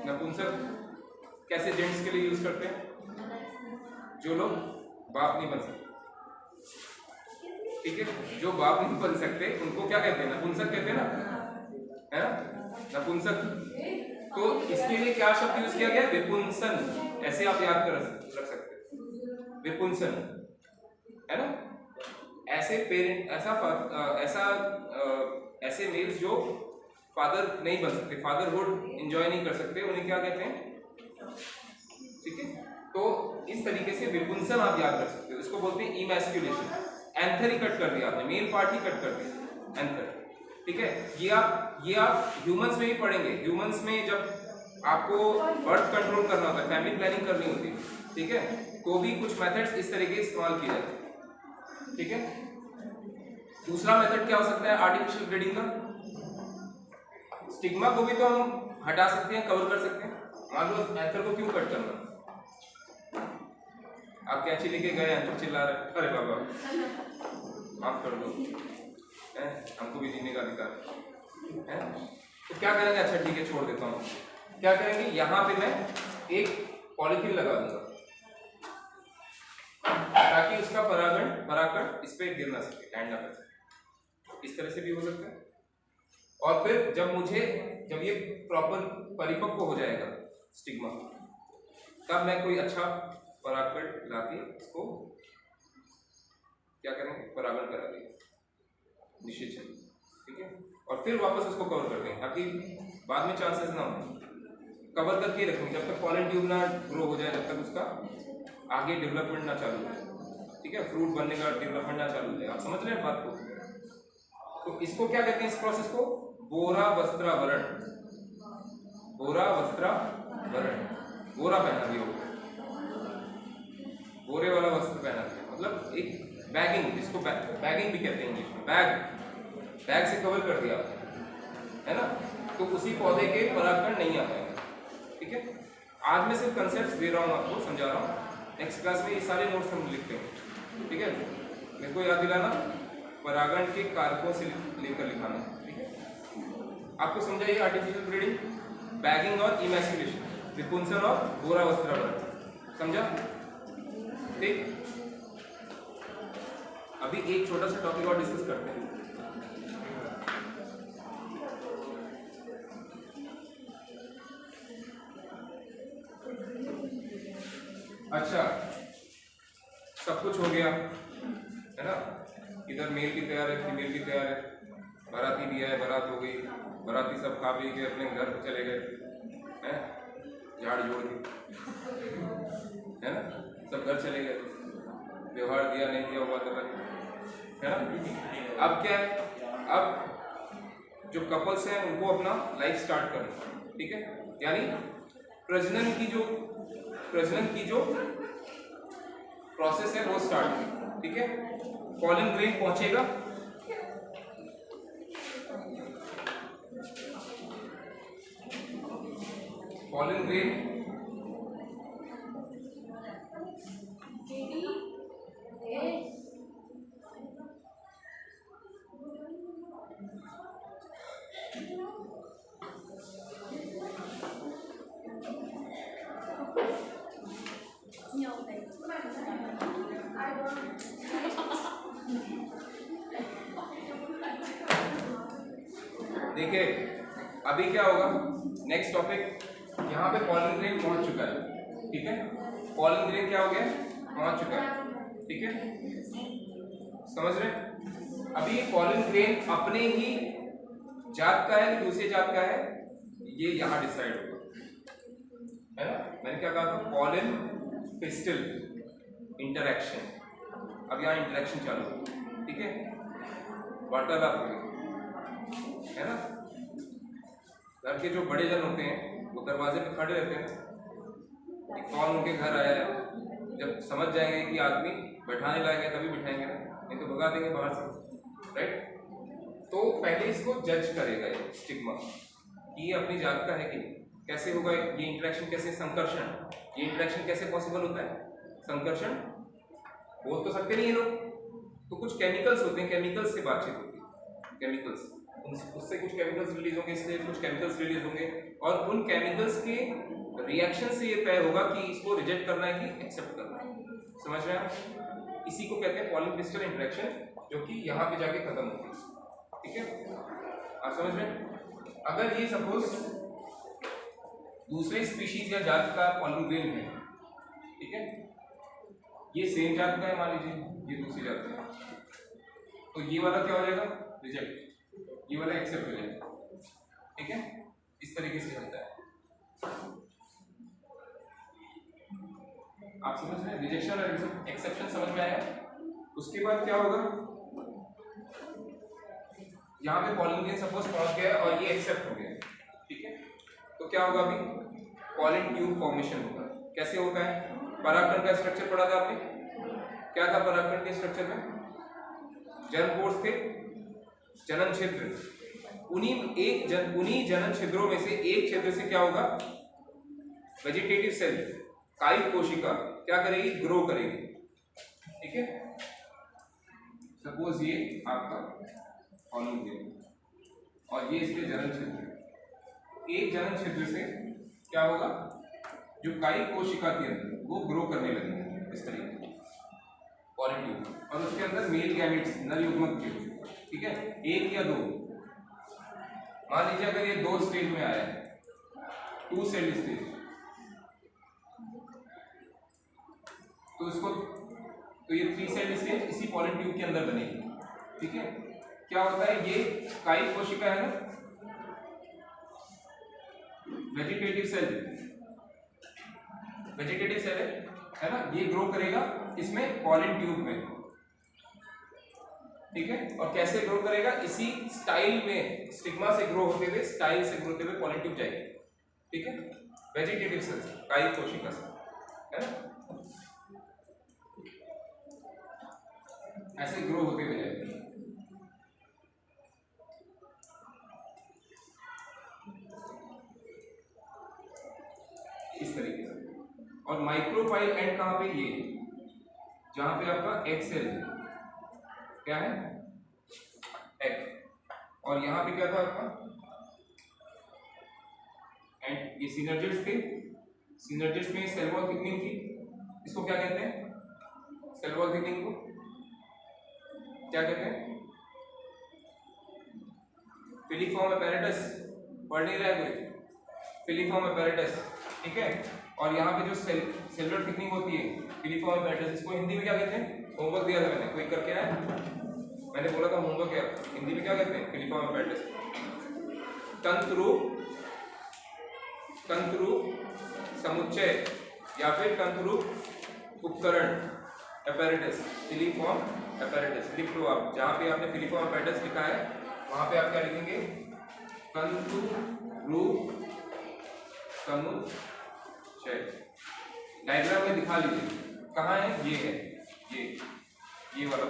नपुंसक कैसे जेंट्स के लिए यूज करते हैं? जो लोग बाप नहीं बन सकते, ठीक है, जो बाप नहीं बन सकते उनको क्या कहते हैं, नपुंसक कहते हैं ना, है ना, नपुंसक। तो इसके लिए क्या शब्द यूज किया गया, विपुंसन। ऐसे आप याद कर रख सकते हैं, विपुंसन, है ना। ऐसे पेरेंट, ऐसे मेल्स जो फादर नहीं बन सकते, फादरहुड एंजॉय नहीं कर सकते, उन्हें क्या कहते हैं, ठीक है। तो इस तरीके से विपुंसन आप याद कर सकते हो, इसको बोलते हैं इमैस्कुलेशन। एंथर ही कट कर दिया आपने, मेल पार्ट ही कट कर दिया, एंथर, ठीक है। ये आप ह्यूमंस में ही पढ़ेंगे। ह्यूमंस में जब आपको बर्थ कंट्रोल करना होता है, फैमिली प्लानिंग करनी होती है, ठीक है, तो भी कुछ मेथड्स इस तरीके से इस्तेमाल किए जाते हैं, ठीक है। दूसरा मेथड क्या हो सकता है आर्टिफिशियल ब्रीडिंग का? स्टिग्मा को भी तो हम हटा सकते हैं, कवर कर सकते हैं। मान लो एंथर को क्यों कट करना, आप कैंची लेके गए, एंथर चिल्ला रहे, अरे बाबा माफ कर दो, हमको भी जीने का अधिकार है। तो क्या करेंगे, अच्छा ठीक है छोड़ देता हूँ, क्या करेंगे, यहाँ पे मैं एक पॉलीथीन लगा दूंगा ताकि उसका परागण इस पे गिर ना सके, लैंड ना कर सके। इस तरह से भी हो सकता है। और फिर जब ये प्रॉपर परिपक्व हो जाएगा स्टिग्मा, तब मैं कोई अच्छा परागण लाके इसको क्या करेंगे, परागण करा देंगे, निषेचन, ठीक है। और फिर वापस उसको कवर कर देंगे ताकि बाद में चांसेस ना हो। कवर करके रखेंगे जब तक पॉलन ट्यूब ना ग्रो हो जाए, जब तक उसका आगे डेवलपमेंट ना चालू हो, ठीक है, फ्रूट बनने का डेवलपमेंट ना चालू हो जाए। आप समझ रहे हैं बात को? तो इसको क्या कहते हैं, इस प्रोसेस को बोरा वस्त्रावरण। बोरा पहना दिया, बोरे वाला वस्त्र पहना दिया, मतलब एक बैगिंग, जिसको बैगिंग भी कहते हैं इंग्लिश में, बैग से कवर कर दिया, है ना। तो उसी पौधे के परागण नहीं आ पाएंगे, ठीक है। आज मैं सिर्फ कंसेप्ट दे रहा हूँ, आपको समझा रहा हूँ, नेक्स्ट क्लास में ये सारे नोट्स हम लिखते हैं, ठीक है। मेरे को याद दिलाना, परागण के कारकों से लेकर लिखाना, ठीक है। आपको समझाइए आर्टिफिशियल ब्रीडिंग, बैगिंग और इमैस्कुलेशन, विपुंसन और बोरा वस्त्रावरण, समझा? ठीक, अभी एक छोटा सा टॉपिक और डिस्कस करते हैं। अच्छा, सब कुछ हो गया है ना, इधर मेल भी तैयार है, फीमेल भी तैयार है, बाराती दिया है, बारात हो गई, बाराती सब खा पी के अपने घर चले गए हैं, झाड़ जोड़ के, है ना, सब घर चले गए, व्यवहार दिया नहीं दिया हुआ तो है ना। अब क्या है, अब जो कपल्स हैं उनको अपना लाइफ स्टार्ट करना, ठीक है, यानी प्रजनन की जो प्रोसेस है वो स्टार्ट की, ठीक है। पॉलन ग्रेन पहुंचेगा, पॉलन ग्रेन देखिए अभी क्या होगा, नेक्स्ट टॉपिक, यहाँ पे पॉलन ग्रेन पहुंच चुका है, ठीक है, पॉलन ग्रेन क्या हो गया, पहुंच चुका है, ठीक है, समझ रहे हैं। अभी ये पॉलन ग्रेन अपने ही जात का है कि दूसरे जात का है, ये यहाँ डिसाइड होगा, है ना। मैंने क्या कहा था, पॉलन पिस्टल इंटरेक्शन, अब यहाँ इंटरेक्शन चालू होगा, ठीक है, वार्तालाप होगी, है ना। घर के जो बड़े जन होते हैं वो दरवाजे पे खड़े रहते हैं कि कौन उनके घर आया है, जब समझ जाएंगे कि आदमी बैठाने लायक है तभी बिठाएंगे ना, नहीं तो भगा देंगे बाहर से, राइट। तो पहले इसको जज करेगा ये स्टिग्मा कि ये अपनी जात का है कि कैसे होगा ये इंटरेक्शन, कैसे संकर्षण, ये इंटरेक्शन कैसे पॉसिबल होता है, संकर्षण बोल तो सकते नहीं है लोग, तो कुछ केमिकल्स होते हैं, केमिकल्स से बातचीत होती है, केमिकल्स, उससे कुछ केमिकल्स रिलीज होंगे, इससे कुछ केमिकल्स रिलीज होंगे, और उन केमिकल्स के रिएक्शन से ये तय होगा कि इसको रिजेक्ट करना है कि एक्सेप्ट करना है, समझ रहे हैं। इसी को कहते हैं पॉलन पिस्टल इंटरेक्शन, जो कि यहाँ पे जाके खत्म होती है, ठीक है, आप समझ रहे हैं। अगर ये सपोज दूसरे स्पीशीज या जात का पॉलन ग्रेन है, ठीक है, ये सेम जात का है, मान लीजिए ये दूसरी जात का है, तो ये वाला क्या हो जाएगा, रिजेक्ट, ये वाला एक्सेप्ट हो जाएगा, ठीक है, इस तरीके से चलता है, आप समझ रहे हैं। रिजेक्शन और एक्सेप्शन समझ में आया। उसके बाद क्या होगा, यहाँ पे पॉलन ग्रेन सपोज पहुंच गया और ये एक्सेप्ट हो गया, ठीक है, तो क्या होगा, अभी पॉलन ट्यूब फॉर्मेशन होगा। कैसे होता है, परागकण का स्ट्रक्चर पढ़ा था आपने, क्या था परागकण के स्ट्रक्चर में, जर्म पोर्स थे, जनन छिद्र, उन्हीं जनन छिद्रों में से एक छिद्र से क्या होगा, वेजिटेटिव सेल, कायिक कोशिका क्या करेगी, ग्रो करेगी, ठीक है। सपोज ये आपका पॉलन ग्रेन और ये इसके जनन छिद्र, एक जनन छिद्र से क्या होगा, जो कायिक कोशिका थी अंदर वो ग्रो करने लगेगी इस तरीके से, पॉलन ट्यूब, और उसके अंदर मेल गैमेट्स, नर युग्मक ट्यूब, ठीक है, एक या दो, मान लीजिए अगर ये 2 स्टेज में आया है, 2 सेल स्टेज, तो इसको, तो ये 3 सेल स्टेज इसी पॉलन ट्यूब के अंदर बनेगी, ठीक है। क्या होता है, ये कायिक कोशिका है ना, वेजिटेटिव सेल, वेजिटेटिव सेल है ना, ये ग्रो करेगा इसमें पॉलन ट्यूब में, ठीक है, और कैसे ग्रो करेगा, इसी स्टाइल में, स्टिग्मा से ग्रो होते हुए, स्टाइल से ग्रो होते हुए पॉलन ट्यूब जाएगी, ठीक है, वेजिटेटिव सेल से, कायिक कोशिका से, है ना, ऐसे ग्रो होते हुए जाएगी। इस तरीके से, और माइक्रोपाइल एंड कहां पे, ये जहां पे आपका एग सेल क्या है, एग, और यहां पे क्या था आपका, एंड ये सिनर्जिड्स थे, सिनर्जिड्स में सेल वॉल थिकनिंग थी, इसको क्या कहते हैं, सेल वॉल थिकनिंग को क्या कहते हैं, फिलीफॉर्म अपैरेटस, पढ़ नहीं रहा है कोई, फिलीफॉर्म अपैरेटस, ठीक है, और यहाँ पे जो सेलुलर थिकनिंग होती है फिलीफॉर्म अपैरेटस, इसको हिंदी में क्या कहते हैं, होमवर्क दिया था मैंने, कोई करके आया, मैंने बोला था होंगे क्या, हिंदी में क्या कहते हैं, फिलिफॉर्म अपैरेटस। तंतुरूप समुच्चय या फिर तंतुरूप उपकरण अपैरेटस, फिलिफॉर्म अपैरेटस। लिख लो आप, जहाँ पे आपने फिलिफॉर्म अपैरेटस लिखा है वहाँ पे आप क्या लिखेंगे, तंतुरूप समुच्चय। डायग्राम में दिखा लीजिए कहाँ है, ये है, ये वाला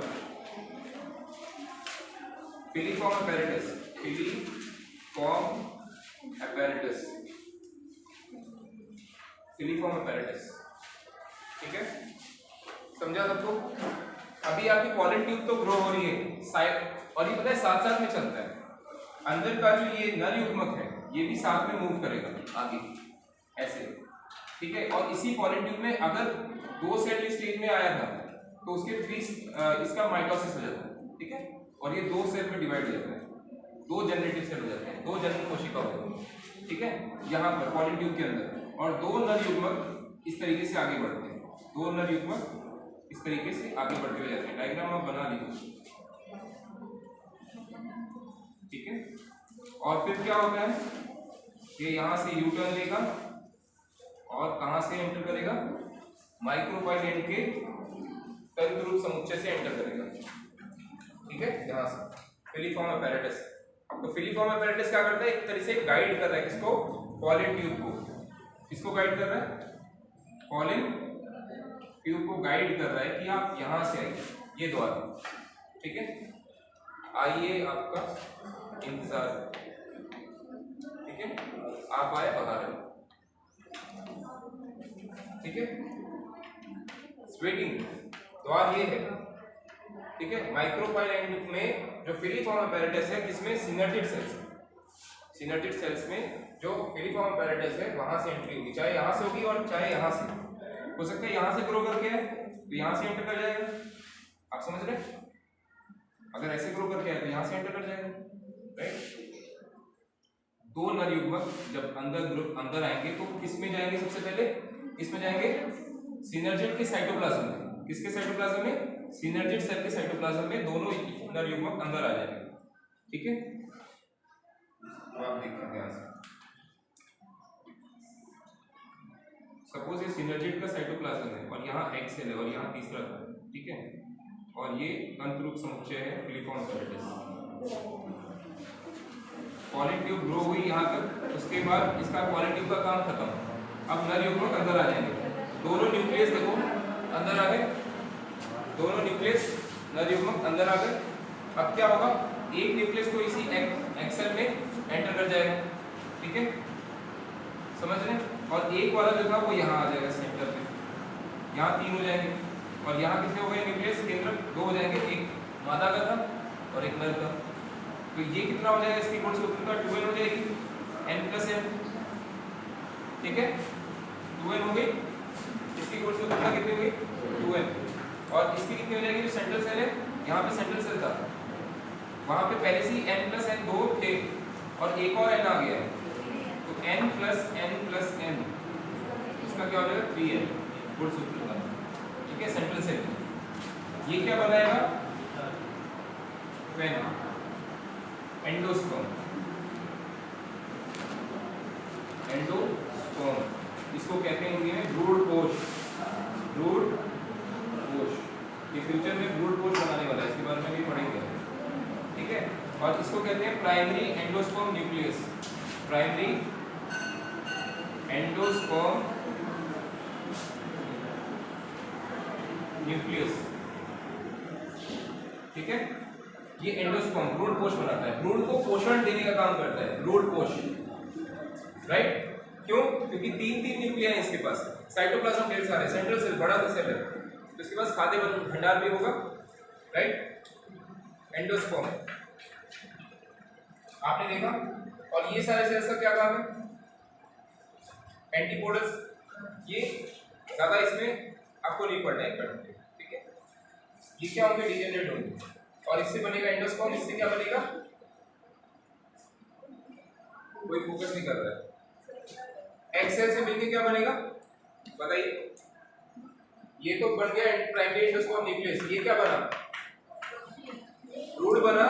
filiform apparatus, filiform apparatus, filiform apparatus. ठीक है, समझा सबको। अभी आपकी पॉलन ट्यूब तो ग्रो हो रही है साइड, और ये पता है साथ साथ में चलता है। अंदर का जो ये नर युग्मक है ये भी साथ में मूव करेगा आगे ऐसे, ठीक है। और इसी पॉलन ट्यूब में अगर 2 सेल स्टेज में आया था तो उसके 3 इसका माइटोसिस हो जाता है, ठीक है। और ये 2 सेल में डिवाइड हो जाता है, 2 जनरेटिव सेल हो जाते हैं, 2 जनन कोशिका हो जाती है, ठीक है, यहाँ पर पॉलन ट्यूब के अंदर। और 2 नर युग्मक इस तरीके से आगे बढ़ते हैं, 2 नर युग्मक इस तरीके से आगे बढ़ते हुए जाते हैं। डायग्राम आप बना लीजिए, ठीक है। और फिर क्या होता है कि यहाँ से यू टर्न लेगा और कहाँ से एंटर करेगा, माइक्रोपाइल एंड के तंतुरूप समुच्चय से एंटर करेगा, ठीक है, यहाँ से फिलिफॉर्म अपैरेटस। तो फिलिफॉर्म अपैरेटस क्या करता है, एक तरह से गाइड कर रहा है किसको, पॉलन ट्यूब को। किसको गाइड कर रहा है, पॉलन ट्यूब को गाइड कर रहा है कि आप यहाँ से आइए, ये द्वार, ठीक है, आइए, आपका इंतजार, ठीक है, आप आए बाहर, ठीक है, वेटिंग द्वार ये है, ठीक है। माइक्रोपाइल एंड में जो फिलिफॉर्म अपैरेटस है जिसमें सिनर्जिड सेल्स, सिनर्जिड सेल्स में जो फिलिफॉर्म अपैरेटस है वहां से एंट्री होगी, चाहे यहां से होगी और चाहे यहां से हो सकता है, यहां से ग्रो करके है तो यहां से एंटर कर जाएगा, आप समझ रहे हैं। अगर ऐसे ग्रो करके है तो यहां से एंटर कर जाएगा, राइट। 2 नर युग्मक जब अंदर आएंगे तो किस में जाएंगे, सबसे पहले किस में जाएंगे, सिनर्जिड के साइटोप्लाज्म में। किसके साइटोप्लाज्म में, सिनर्जिड सेल के साइटोप्लाज्म में दोनों नर युग्मक अंदर आ जाएंगे, ठीक है। तो आप देखिए ध्यान से, सपोज ये सिनर्जिड का साइटोप्लाज्म है और यहाँ एक सेल है और यहाँ तीसरा था, ठीक है, और ये तंतुरूप समुच्चय है filiform apparatus. Pollen tube grow हुई यहाँ तक, उसके बाद इसका पॉलन ट्यूब का काम खत्म। अब नर युग्मक अंदर आ जाएंगे, दोनों न्यूक्लियस देखो अंदर आ गए, दोनों न्यूक्लियस नर युग्मक अंदर आ गए। अब क्या होगा, एक न्यूक्लियस तो इसी एक्सेल में एंटर कर जाएगा, ठीक है, समझ रहे हैं। और एक वाला जो था वो यहाँ आ जाएगा सेंटर पे, यहाँ 3 हो जाएंगे, और यहाँ कितने हो गए न्यूक्लियस केंद्र, 2 हो जाएंगे, एक मादा का था और एक नर का। तो ये कितना हो जाएगा, इसकी गुणसूत्र का 2n हो जाएगी, n+n, ठीक है, 2n हो गई, इसकी गुणसूत्र का कितनी हुई 2n, और इसकी कितनी हो जाएगी, जो सेंट्रल सेल है, यहाँ पे सेंट्रल सेल था, वहाँ पे पहले से ही n+n 2 थे और एक और n आ गया है, तो n+n+n इसका क्या हो जाएगा 3n गुणसूत्र का, ठीक है, सेंट्रल सेल। ये क्या बनाएगा, पेन, एंडोस्पर्म, एंडोस्पर्म इसको कहते हैं हिंदी में भ्रूण कोश, भ्रूण कोश। ये फ्यूचर में भ्रूण कोश बनाने वाला है, इसके बारे में भी पढ़ेंगे, ठीक है। और इसको कहते हैं primary endosperm nucleus, primary endosperm nucleus, ठीक है। ये एंडोस्पर्म भ्रूण कोश बनाता है, भ्रूण को पोषण देने का काम करता है भ्रूण कोश, राइट। क्यों, क्योंकि 3 न्यूक्लिया है इसके पास, साइटोप्लाज्म ढेर सारे, सेंट्रल सेल बड़ा सा सेल है, तो इसके पास खाद्य भंडार भी होगा, राइट। एंडोस्पर्म आपने देखा, और ये सारे सेल्स का क्या काम है, एंटीपोडस, ये ज्यादा इसमें आपको नहीं पढ़ना है, ठीक है। ये क्या होंगे, डीजेनरेट होंगे, और इससे बनेगा एंडोस्पर्म, इससे क्या बनेगा, कोई फोकस नहीं कर रहा है। एक्सेल से मिलके क्या बनेगा बताइए, ये तो बन गया प्राइमरी एंडोस्पर्म न्यूक्लियस, ये क्या बना रूट बना,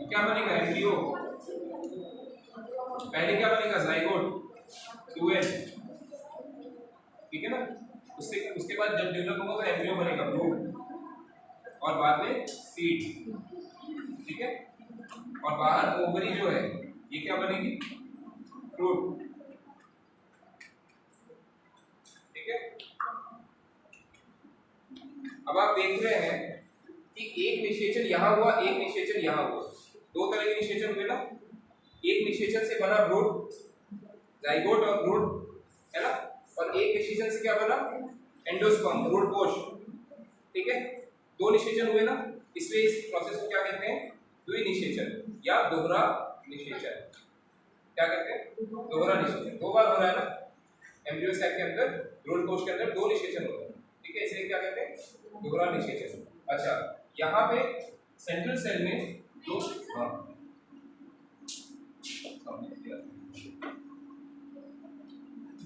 क्या बनेगा एम्ब्रियो, पहले क्या बनेगा जाइगोट क्यूएन, ठीक है ना। उसके बाद जब डेवलप होगा तो एम्ब्रियो बनेगा ब्रूड और बाद में सीड, ठीक है। और बाहर ओवरी जो है ये क्या बनेगी फ्रूट, ठीक है। अब आप देख रहे हैं कि एक निषेचन यहाँ हुआ, एक निषेचन यहाँ हुआ, दो तरह के निषेचन हुए ना। एक निषेचन से बना ब्रूड, जाइगोट और ब्रूड, है ना। और एक निषेचन से क्या बना एंडोस्पर्म, ब्रूड कोश, ठीक है। दो निषेचन हुए ना, इसलिए इस प्रोसेस को क्या कहते हैं द्विनिषेचन या दोहरा निषेचन। क्या कहते हैं दोहरा निषेचन, दो बार हो रहा है ना एम्ब्रियो सेल के अंदर, ब्रूड कोश के अंदर दो निषेचन हो रहा है, ठीक है, इसलिए क्या कहते हैं दोहरा निषेचन। अच्छा, यहाँ पे सेंट्रल सेल में दो,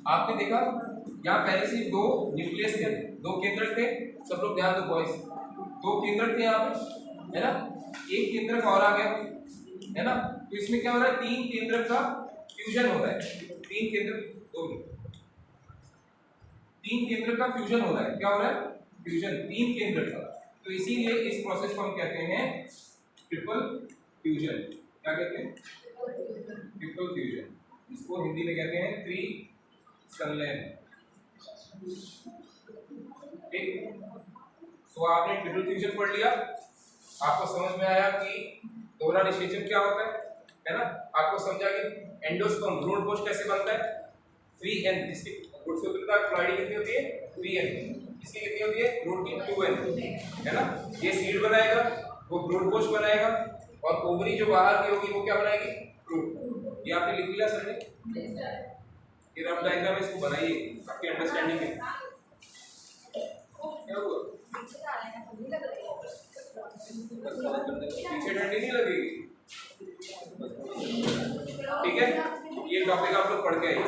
आपने देखा यहाँ पहले से दो न्यूक्लियस थे, दो केंद्रक थे, सब लोग ध्यान दो बॉयज, दो केंद्रक थे यहाँ पे, है ना। एक केंद्रक और आ गया, है ना। तो इसमें क्या हो रहा है तीन केंद्रक का फ्यूजन हो रहा है, तीन केंद्रक, तीन केंद्रक का फ्यूजन हो रहा है, क्या हो रहा है फ्यूजन तीन केंद्रक का। तो इसीलिए इस प्रोसेस को हम कहते हैं ट्रिपल फ्यूजन। क्या कहते हैं ट्रिपल फ्यूजन, इसको हिंदी में कहते हैं त्रिसंलयन, ठीक। तो आपने ट्रिपल फ्यूजन पढ़ लिया, आपको समझ में आया कि दोहरा निषेचन क्या होता है ना। आपको समझा कि एंडोस्पर्म भ्रूण कोश कैसे बनता है 3n, जिसकी गुणसूत्रता क्लोराइड कितनी होती है 3n, इसकी कितनी होती है रूट की 2n, है ना। ये सीड बनाएगा, वो भ्रूण कोश बनाएगा, और ओवरी जो बाहर की होगी वो क्या बनाएगी फ्रूट। ये आपने लिख लिया सर ने, ये रफ डायग्राम है, इसको बनाइए आपकी अंडरस्टैंडिंग में। क्या हुआ पीछे डंडी नहीं लगेगी, ठीक है। ये टॉपिक आप लोग पढ़ के आइए।